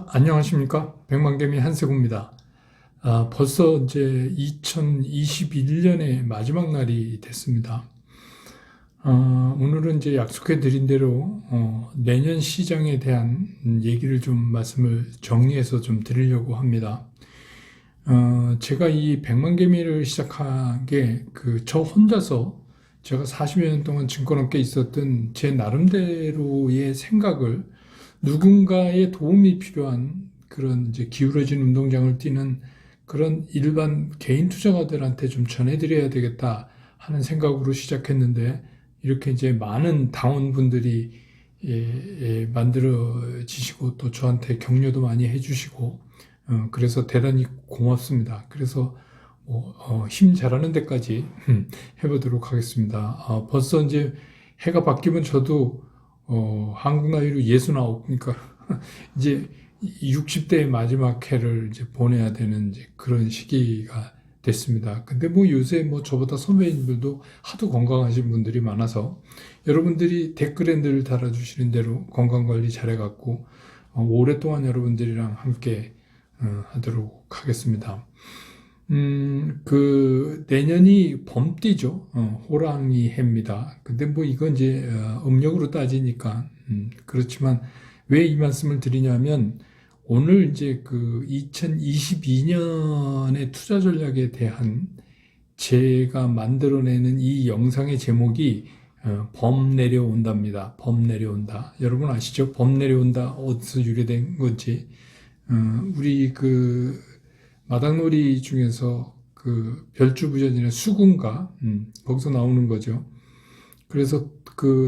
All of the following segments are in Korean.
안녕하십니까. 백만개미 한세구입니다. 벌써 이제 2021년의 마지막 날이 됐습니다. 오늘은 이제 약속해 드린 대로 내년 시장에 대한 얘기를 좀 말씀을 정리해서 좀 드리려고 합니다. 제가 이 백만개미를 시작한 게 저 혼자서 제가 40여 년 동안 증권업계에 있었던 제 나름대로의 생각을 누군가의 도움이 필요한 그런 이제 기울어진 운동장을 뛰는 그런 일반 개인 투자가들한테 좀 전해드려야 되겠다 하는 생각으로 시작했는데, 이렇게 이제 많은 당원분들이 만들어지시고 또 저한테 격려도 많이 해주시고, 그래서 대단히 고맙습니다. 그래서 힘 잘하는 데까지 해보도록 하겠습니다. 벌써 이제 해가 바뀌면 저도 한국 나이로 69, 그러니까 이제 60대의 마지막 해를 이제 보내야 되는 이제 그런 시기가 됐습니다. 근데 뭐 요새 뭐 저보다 선배님들도 하도 건강하신 분들이 많아서 여러분들이 댓글에 늘 달아주시는 대로 건강관리 잘해갖고 오랫동안 여러분들이랑 함께 하도록 하겠습니다. 내년이 범띠죠. 호랑이 해입니다. 근데 뭐 이건 이제 음력으로 따지니까 그렇지만 왜 이 말씀을 드리냐면, 오늘 이제 2022년의 투자 전략에 대한 제가 만들어내는 이 영상의 제목이 범 내려온다입니다. 범 내려온다. 여러분 아시죠? 범 내려온다 어디서 유래된 건지. 우리 마당놀이 중에서 별주부전이나 수군가, 거기서 나오는 거죠. 그래서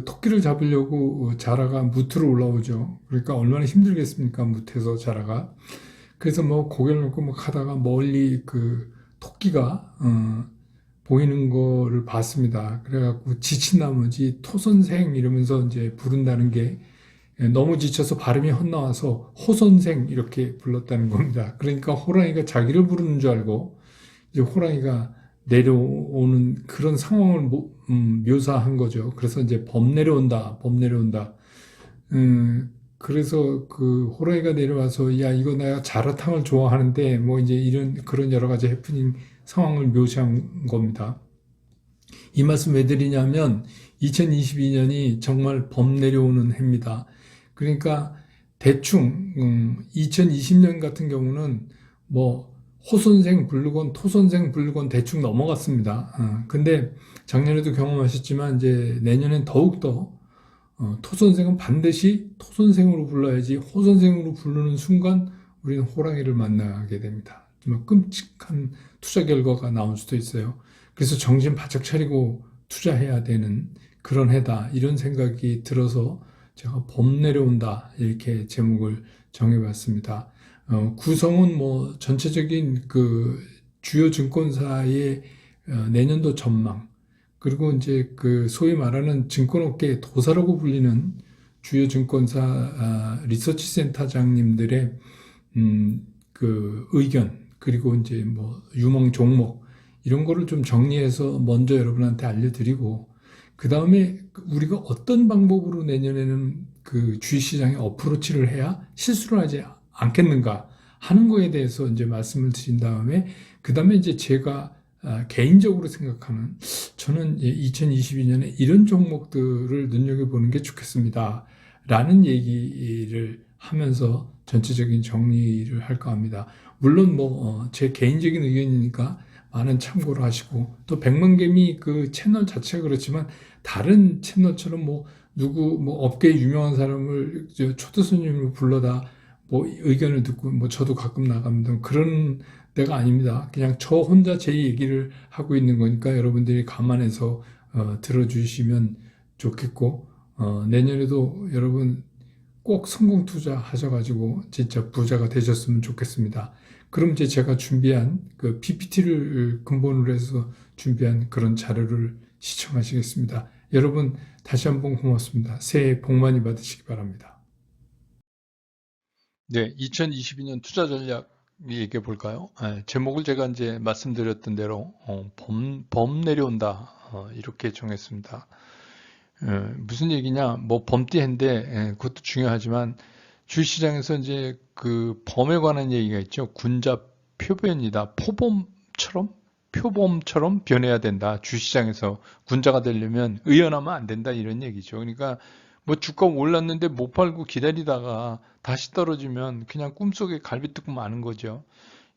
토끼를 잡으려고 자라가 무트로 올라오죠. 그러니까 얼마나 힘들겠습니까, 무트에서 자라가. 그래서 뭐 고개를 놓고 막 하다가 멀리 토끼가 보이는 거를 봤습니다. 그래갖고 지친 나머지 토선생 이러면서 이제 부른다는 게, 너무 지쳐서 발음이 헛나와서 호선생 이렇게 불렀다는 겁니다. 그러니까 호랑이가 자기를 부르는 줄 알고 이제 호랑이가 내려오는 그런 상황을 묘사한 거죠. 그래서 이제 범 내려온다, 범 내려온다. 그래서 호랑이가 내려와서, 야, 이거 내가 자라탕을 좋아하는데 뭐 이제 그런 여러 가지 해프닝 상황을 묘사한 겁니다. 이 말씀 왜 드리냐면 2022년이 정말 범 내려오는 해입니다. 그러니까 대충 2020년 같은 경우는 뭐 호선생 부르건 토선생 부르건 대충 넘어갔습니다. 근데 작년에도 경험하셨지만 이제 내년엔 더욱더 토선생은 반드시 토선생으로 불러야지, 호선생으로 부르는 순간 우리는 호랑이를 만나게 됩니다. 정말 끔찍한 투자 결과가 나올 수도 있어요. 그래서 정신 바짝 차리고 투자해야 되는 그런 해다, 이런 생각이 들어서 제가 범 내려온다 이렇게 제목을 정해봤습니다. 구성은 뭐 전체적인 주요 증권사의 내년도 전망, 그리고 이제 소위 말하는 증권업계의 도사라고 불리는 주요 증권사 리서치 센터장님들의 의견, 그리고 이제 뭐 유망 종목 이런 거를 좀 정리해서 먼저 여러분한테 알려드리고, 그 다음에 우리가 어떤 방법으로 내년에는 주식시장에 어프로치를 해야 실수를 하지 않겠는가 하는 거에 대해서 이제 말씀을 드린 다음에, 그 다음에 이제 제가 개인적으로 생각하는, 저는 2022년에 이런 종목들을 눈여겨보는 게 좋겠습니다 라는 얘기를 하면서 전체적인 정리를 할까 합니다. 물론 뭐 제 개인적인 의견이니까 많은 참고를 하시고, 또 백만개미 채널 자체가 그렇지만 다른 채널처럼 뭐 업계에 유명한 사람을 초대 손님으로 불러다 뭐 의견을 듣고 뭐 저도 가끔 나갑니다. 그런 데가 아닙니다. 그냥 저 혼자 제 얘기를 하고 있는 거니까 여러분들이 감안해서 들어주시면 좋겠고, 내년에도 여러분 꼭 성공 투자 하셔가지고 진짜 부자가 되셨으면 좋겠습니다. 그럼 이제 제가 준비한 PPT를 근본으로 해서 준비한 그런 자료를 시청하시겠습니다. 여러분 다시 한번 고맙습니다. 새해 복 많이 받으시기 바랍니다. 네, 2022년 투자 전략 얘기해 볼까요? 제목을 제가 이제 말씀드렸던 대로 범 내려온다 이렇게 정했습니다. 무슨 얘기냐, 뭐 범띠해인데 그것도 중요하지만 주식시장에서 이제 그 범에 관한 얘기가 있죠. 군자 표변이다. 표범처럼 변해야 된다. 주식시장에서 군자가 되려면 의연하면 안 된다. 이런 얘기죠. 그러니까 뭐 주가 올랐는데 못 팔고 기다리다가 다시 떨어지면 그냥 꿈속에 갈비뜯고 마는 거죠.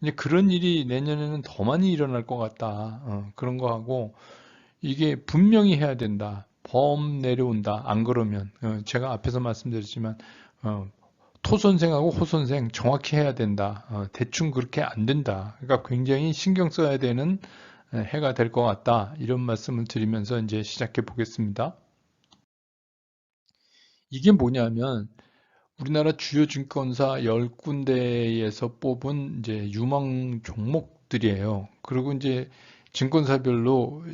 이제 그런 일이 내년에는 더 많이 일어날 것 같다. 그런 거 하고 이게 분명히 해야 된다. 범 내려온다. 안 그러면 제가 앞에서 말씀드렸지만 어, 토선생하고 호선생 정확히 해야 된다. 대충 그렇게 안 된다. 그러니까 굉장히 신경 써야 되는 해가 될 것 같다. 이런 말씀을 드리면서 이제 시작해 보겠습니다. 이게 뭐냐면 우리나라 주요 증권사 10군데에서 뽑은 이제 유망 종목들이에요. 그리고 이제 증권사별로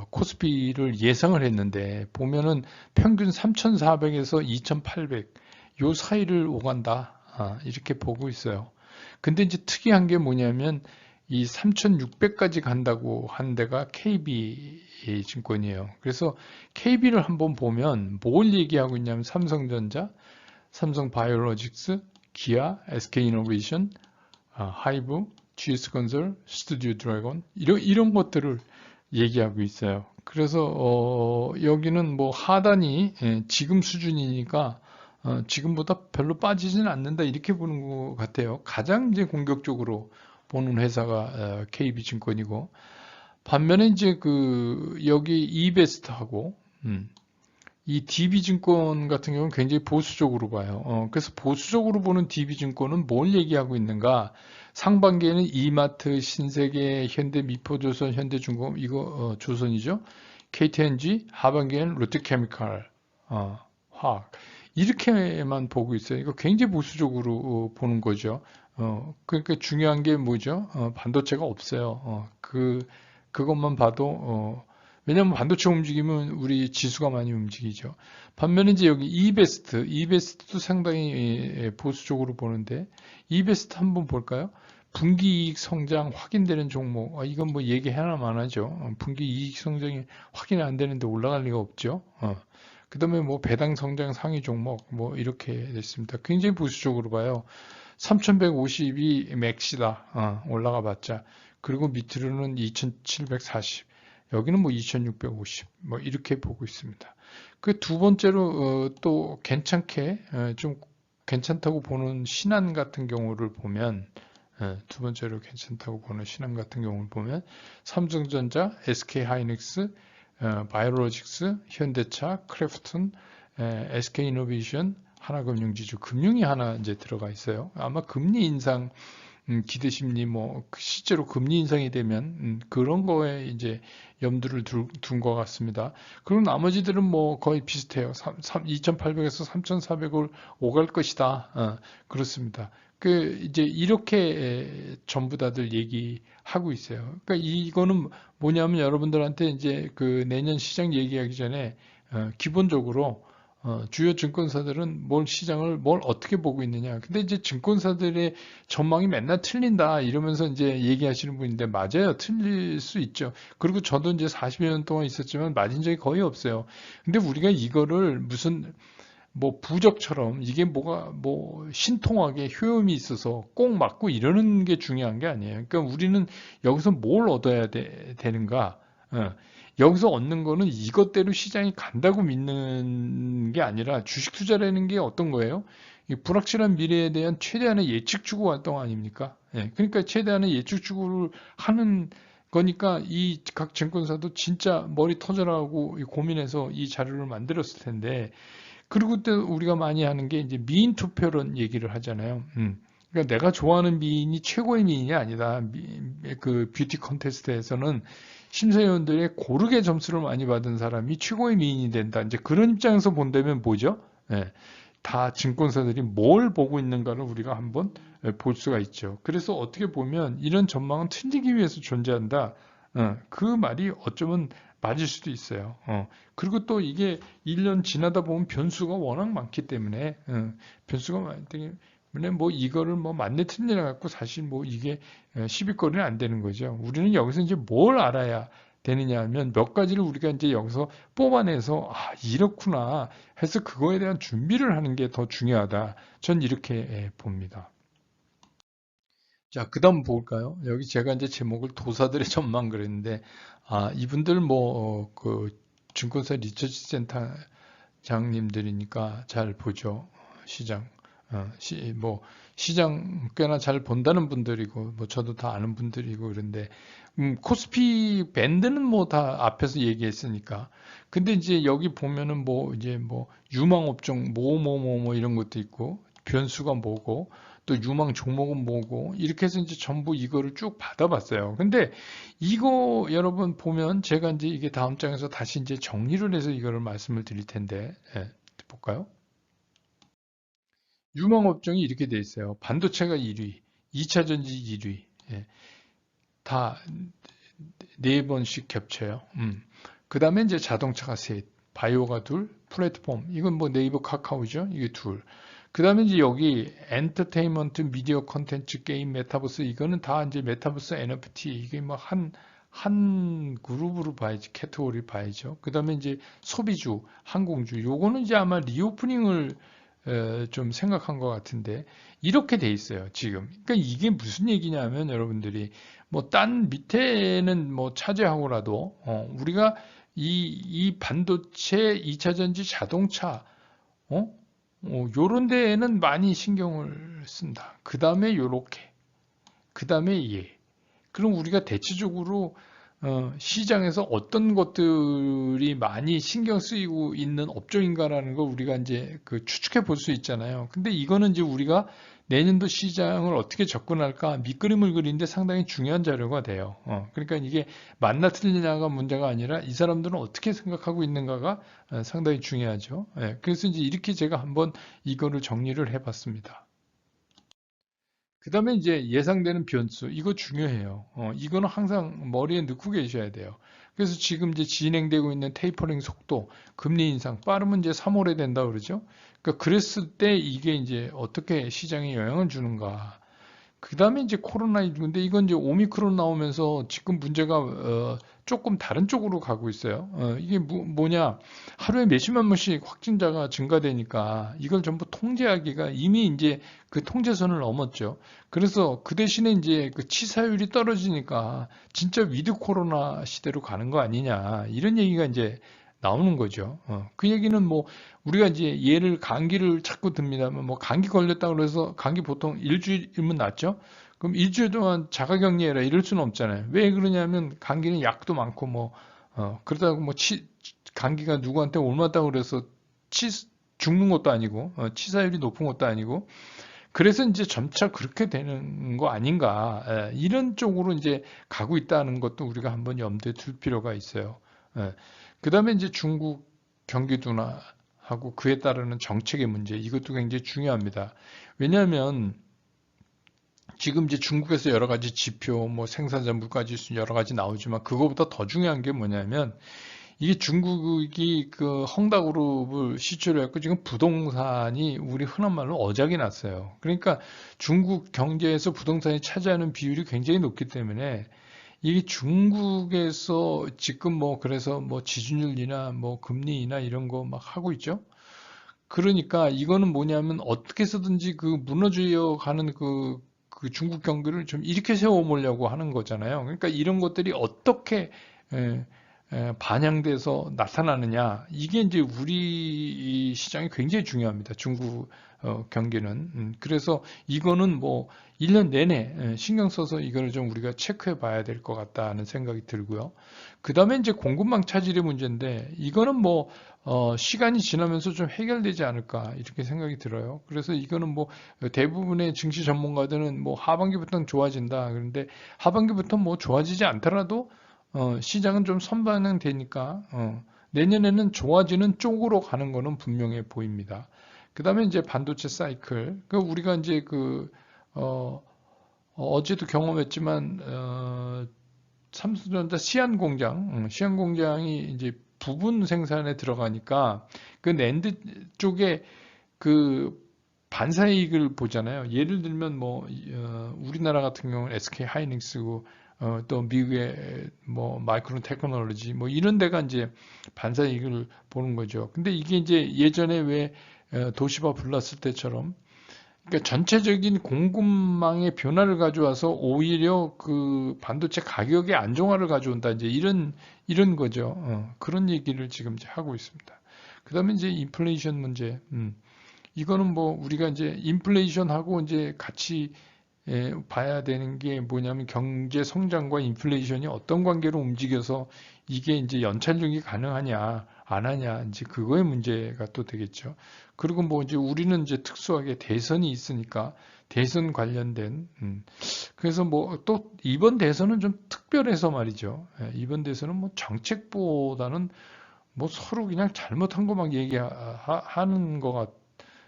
코스피를 예상을 했는데 보면은 평균 3,400에서 2,800 요 사이를 오간다. 이렇게 보고 있어요. 근데 이제 특이한 게 뭐냐면 이 3,600까지 간다고 한 데가 KB 증권이에요. 그래서 KB를 한번 보면 뭘 얘기하고 있냐면 삼성전자, 삼성바이오로직스, 기아, SK이노베이션, 하이브, GS건설, 스튜디오 드래곤 이런 것들을 얘기하고 있어요. 그래서 여기는 뭐 하단이 지금 수준이니까 지금보다 별로 빠지지는 않는다 이렇게 보는 것 같아요. 가장 이제 공격적으로 보는 회사가 KB증권이고 반면에 이제 그 여기 이베스트하고 이 DB증권 같은 경우는 굉장히 보수적으로 봐요. 그래서 보수적으로 보는 DB증권은 뭘 얘기하고 있는가? 상반기에는 이마트, 신세계, 현대미포조선, 현대중공업, 이거 조선이죠. KTNG, 하반기에는 롯데케미칼, 화학. 이렇게만 보고 있어요. 이거 굉장히 보수적으로 보는 거죠. 그러니까 중요한 게 뭐죠? 반도체가 없어요. 그것만 봐도 왜냐하면 반도체 움직이면 우리 지수가 많이 움직이죠. 반면에 이제 여기 이베스트도 상당히 보수적으로 보는데 이베스트 한번 볼까요? 분기 이익 성장 확인되는 종목. 이건 뭐 얘기 하나만 하죠. 분기 이익 성장이 확인이 안 되는데 올라갈 리가 없죠. 그 다음에 뭐 배당 성장 상위 종목 뭐 이렇게 됐습니다. 굉장히 보수적으로 봐요. 3150이 맥시다. 올라가 봤자. 그리고 밑으로는 2740. 여기는 뭐 2650. 뭐 이렇게 보고 있습니다. 그 두 번째로 또 괜찮게 좀 괜찮다고 보는 신한 같은 경우를 보면 두 번째로 괜찮다고 보는 신한 같은 경우를 보면 삼성전자, SK하이닉스, 바이오로직스, 현대차, 크래프톤, SK이노베이션, 하나금융지주, 금융이 하나 이제 들어가 있어요. 아마 금리 인상 기대 심리 뭐 실제로 금리 인상이 되면 그런 거에 이제 염두를 둔 것 같습니다. 그리고 나머지들은 뭐 거의 비슷해요. 2,800에서 3,400을 오갈 것이다. 그렇습니다. 그 이제 이렇게 전부 다들 얘기하고 있어요. 그러니까 이거는 뭐냐면 여러분들한테 이제 그 내년 시장 얘기하기 전에 기본적으로 주요 증권사들은 시장을 뭘 어떻게 보고 있느냐. 근데 이제 증권사들의 전망이 맨날 틀린다 이러면서 이제 얘기하시는 분인데 맞아요. 틀릴 수 있죠. 그리고 저도 이제 40여 년 동안 있었지만 맞은 적이 거의 없어요. 근데 우리가 이거를 무슨 뭐 부적처럼 이게 뭐가 뭐 신통하게 효용이 있어서 꼭 맞고 이러는 게 중요한 게 아니에요. 그러니까 우리는 여기서 뭘 얻어야 되는가? 여기서 얻는 거는 이것대로 시장이 간다고 믿는 게 아니라 주식 투자라는 게 어떤 거예요? 이 불확실한 미래에 대한 최대한의 예측 추구 활동 아닙니까? 그러니까 최대한의 예측 추구를 하는 거니까 이 각 증권사도 진짜 머리 터져라고 고민해서 이 자료를 만들었을 텐데 그리고 또 우리가 많이 하는 게 이제 미인 투표론 얘기를 하잖아요. 그러니까 내가 좋아하는 미인이 최고의 미인이 아니다. 그 뷰티 컨테스트에서는 심사위원들의 고르게 점수를 많이 받은 사람이 최고의 미인이 된다. 이제 그런 입장에서 본다면 뭐죠? 다 증권사들이 뭘 보고 있는가를 우리가 한번 볼 수가 있죠. 그래서 어떻게 보면 이런 전망은 틀리기 위해서 존재한다. 그 말이 어쩌면 맞을 수도 있어요. 그리고 또 이게 1년 지나다 보면 변수가 워낙 많기 때문에 변수가 많기 때문에 뭐 이거를 뭐 맞네 틀리네 갖고 사실 뭐 이게 시비거리는 안 되는 거죠. 우리는 여기서 이제 뭘 알아야 되느냐 하면 몇 가지를 우리가 이제 여기서 뽑아내서 이렇구나 해서 그거에 대한 준비를 하는 게 더 중요하다. 전 이렇게 봅니다. 자, 그 다음 볼까요? 여기 제가 이제 제목을 도사들의 전망 그랬는데, 이분들 그 증권사 리서치 센터 장님들이니까 잘 보죠. 시장. 시장 꽤나 잘 본다는 분들이고, 저도 다 아는 분들이고, 그런데, 코스피 밴드는 다 앞에서 얘기했으니까. 근데 이제 여기 보면은 유망업종, 이런 것도 있고, 변수가 뭐고, 또 유망 종목은 뭐고, 이렇게 해서 이제 전부 이거를 쭉 받아봤어요. 근데 이거 여러분 보면 제가 이제 이게 다음 장에서 다시 이제 정리를 해서 이거를 말씀을 드릴 텐데, 볼까요? 유망 업종이 이렇게 돼 있어요. 반도체가 1위, 2차 전지 1위. 다 4번씩 겹쳐요. 그 다음에 이제 자동차가 셋, 바이오가 둘, 플랫폼. 이건 네이버 카카오죠. 이게 둘. 그 다음에 이제 여기 엔터테인먼트, 미디어 콘텐츠, 게임, 메타버스. 이거는 다 이제 메타버스 NFT. 이게 한 그룹으로 봐야지, 캐테고리 봐야죠. 그 다음에 이제 소비주, 항공주. 요거는 이제 아마 리오프닝을 좀 생각한 것 같은데 이렇게 돼 있어요 지금. 그러니까 이게 무슨 얘기냐면 여러분들이 딴 밑에는 차지하고라도 우리가 이 반도체, 2차 전지, 자동차 요런 데에는 많이 신경을 쓴다. 그 다음에 요렇게, 그 다음에 그럼 우리가 대체적으로 시장에서 어떤 것들이 많이 신경 쓰이고 있는 업종인가라는 걸 우리가 이제 추측해 볼 수 있잖아요. 근데 이거는 이제 우리가 내년도 시장을 어떻게 접근할까 밑그림을 그리는데 상당히 중요한 자료가 돼요. 그러니까 이게 맞나 틀리냐가 문제가 아니라 이 사람들은 어떻게 생각하고 있는가가 상당히 중요하죠. 그래서 이제 이렇게 제가 한번 이거를 정리를 해 봤습니다. 그 다음에 이제 예상되는 변수, 이거 중요해요. 이거는 항상 머리에 넣고 계셔야 돼요. 그래서 지금 이제 진행되고 있는 테이퍼링 속도, 금리 인상, 빠르면 이제 3월에 된다 그러죠. 그러니까 그랬을 때 이게 이제 어떻게 시장에 영향을 주는가. 그 다음에 이제 코로나19인데 이건 이제 오미크론 나오면서 지금 문제가 조금 다른 쪽으로 가고 있어요. 이게 뭐냐. 하루에 몇십만 명씩 확진자가 증가되니까 이걸 전부 통제하기가 이미 이제 그 통제선을 넘었죠. 그래서 그 대신에 이제 그 치사율이 떨어지니까 진짜 위드 코로나 시대로 가는 거 아니냐. 이런 얘기가 이제 나오는 거죠. 그 얘기는 우리가 이제 감기를 자꾸 듭니다만 감기 걸렸다 그래서 감기 보통 일주일이면 낫죠. 그럼 일주일 동안 자가격리해라 이럴 수는 없잖아요. 왜 그러냐면 감기는 약도 많고 그러다고 감기가 누구한테 옮았다고 그래서 죽는 것도 아니고 치사율이 높은 것도 아니고 그래서 이제 점차 그렇게 되는 거 아닌가 이런 쪽으로 이제 가고 있다는 것도 우리가 한번 염두에 둘 필요가 있어요. 그 다음에 이제 중국 경기 둔화하고 그에 따르는 정책의 문제 이것도 굉장히 중요합니다. 왜냐하면 지금 이제 중국에서 여러 가지 지표, 생산자 물가지수 여러 가지 나오지만 그거보다 더 중요한 게 뭐냐면 이게 중국이 그 헝다그룹을 시초로 했고 지금 부동산이 우리 흔한 말로 어작이 났어요. 그러니까 중국 경제에서 부동산이 차지하는 비율이 굉장히 높기 때문에 이게 중국에서 지금 그래서 지준율이나 금리나 이런 거 막 하고 있죠. 그러니까 이거는 뭐냐면 어떻게 해서든지 그 무너져 가는 그 중국 경기를 좀 이렇게 세워보려고 하는 거잖아요. 그러니까 이런 것들이 어떻게 에, 반영돼서 나타나느냐 이게 이제 우리 시장이 굉장히 중요합니다. 중국 경기는 그래서 이거는 1년 내내 신경 써서 이거를 좀 우리가 체크해 봐야 될 것 같다는 생각이 들고요. 그 다음에 이제 공급망 차질의 문제인데 이거는 시간이 지나면서 좀 해결되지 않을까 이렇게 생각이 들어요. 그래서 이거는 대부분의 증시 전문가들은 하반기부터는 좋아진다. 그런데 하반기부터 좋아지지 않더라도 시장은 좀 선반영되니까 내년에는 좋아지는 쪽으로 가는 거는 분명해 보입니다. 그 다음에 이제 반도체 사이클. 우리가 이제 어제도 경험했지만 삼성전자 시안 공장, 시안 공장이 이제 부분 생산에 들어가니까 그 낸드 쪽에 그 반사이익을 보잖아요. 예를 들면 우리나라 같은 경우는 SK 하이닉스고 또 미국의 뭐 마이크론 테크놀로지 뭐 이런 데가 이제 반사 이익을 보는 거죠. 근데 이게 이제 예전에 왜 도시바 불났을 때처럼 그러니까 전체적인 공급망의 변화를 가져와서 오히려 그 반도체 가격의 안정화를 가져온다. 이제 이런 거죠. 그런 얘기를 지금 이제 하고 있습니다. 그다음에 이제 인플레이션 문제. 이거는 뭐 우리가 이제 인플레이션하고 이제 같이 봐야 되는 게 뭐냐면 경제 성장과 인플레이션이 어떤 관계로 움직여서 이게 이제 연착륙이 가능하냐 안 하냐 이제 그거의 문제가 또 되겠죠. 그리고 뭐 이제 우리는 이제 특수하게 대선이 있으니까 대선 관련된 그래서 뭐 또 이번 대선은 좀 특별해서 말이죠. 이번 대선은 뭐 정책보다는 뭐 서로 그냥 잘못한 것만 얘기하는 것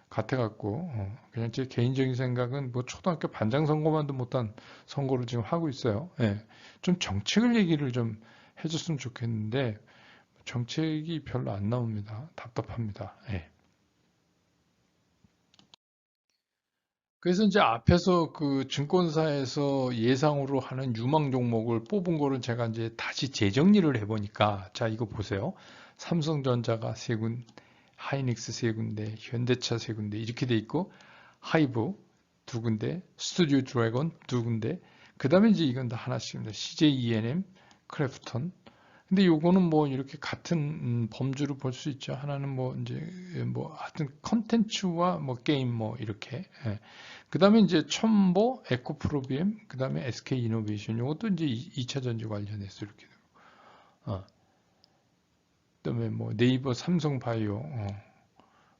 같아갖고 그냥 제 개인적인 생각은 뭐 초등학교 반장 선거만도 못한 선거를 지금 하고 있어요. 예. 좀 정책을 얘기를 좀 해줬으면 좋겠는데 정책이 별로 안 나옵니다. 답답합니다. 예. 그래서 이제 앞에서 그 증권사에서 예상으로 하는 유망 종목을 뽑은 거를 제가 이제 다시 재정리를 해보니까 자 이거 보세요. 삼성전자가 세 군데, 하이닉스 세 군데, 현대차 세 군데 이렇게 돼 있고 하이브 두 군데, 스튜디오 드래곤 두 군데, 그 다음에 이제 이건 다 하나씩입니다. CJ ENM, 크래프톤. 근데 요거는 뭐 이렇게 같은 범주로 볼 수 있죠. 하나는 뭐 이제 뭐 하여튼 컨텐츠와 뭐 게임 뭐 이렇게. 예. 그 다음에 이제 첨보, 에코프로비엠, 그 다음에 SK 이노베이션. 요것도 이제 2차 전지 관련해서 이렇게 되고. 그다음에 뭐 네이버, 삼성 바이오,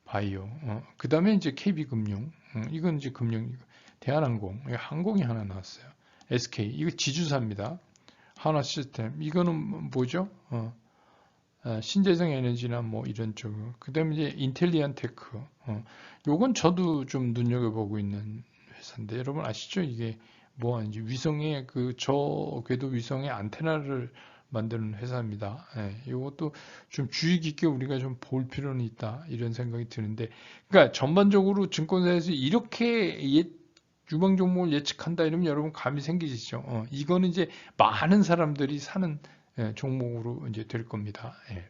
바이오. 그 다음에 이제 KB금융. 이건 이제 금융, 대한항공. 항공이 하나 나왔어요. SK. 이거 지주사입니다. 하나 시스템. 이거는 뭐죠? 신재생 에너지나 뭐 이런 쪽. 그 다음에 이제 인텔리안 테크. 요건 저도 좀 눈여겨보고 있는 회사인데, 여러분 아시죠? 이게 뭐 이제 위성의 저 궤도 위성의 안테나를 만드는 회사입니다. 예, 이것도 좀 주의 깊게 우리가 좀 볼 필요는 있다. 이런 생각이 드는데, 그러니까 전반적으로 증권사에서 이렇게 유망 종목을 예측한다 이러면 여러분 감이 생기시죠? 이거는 이제 많은 사람들이 사는 종목으로 이제 될 겁니다. 예.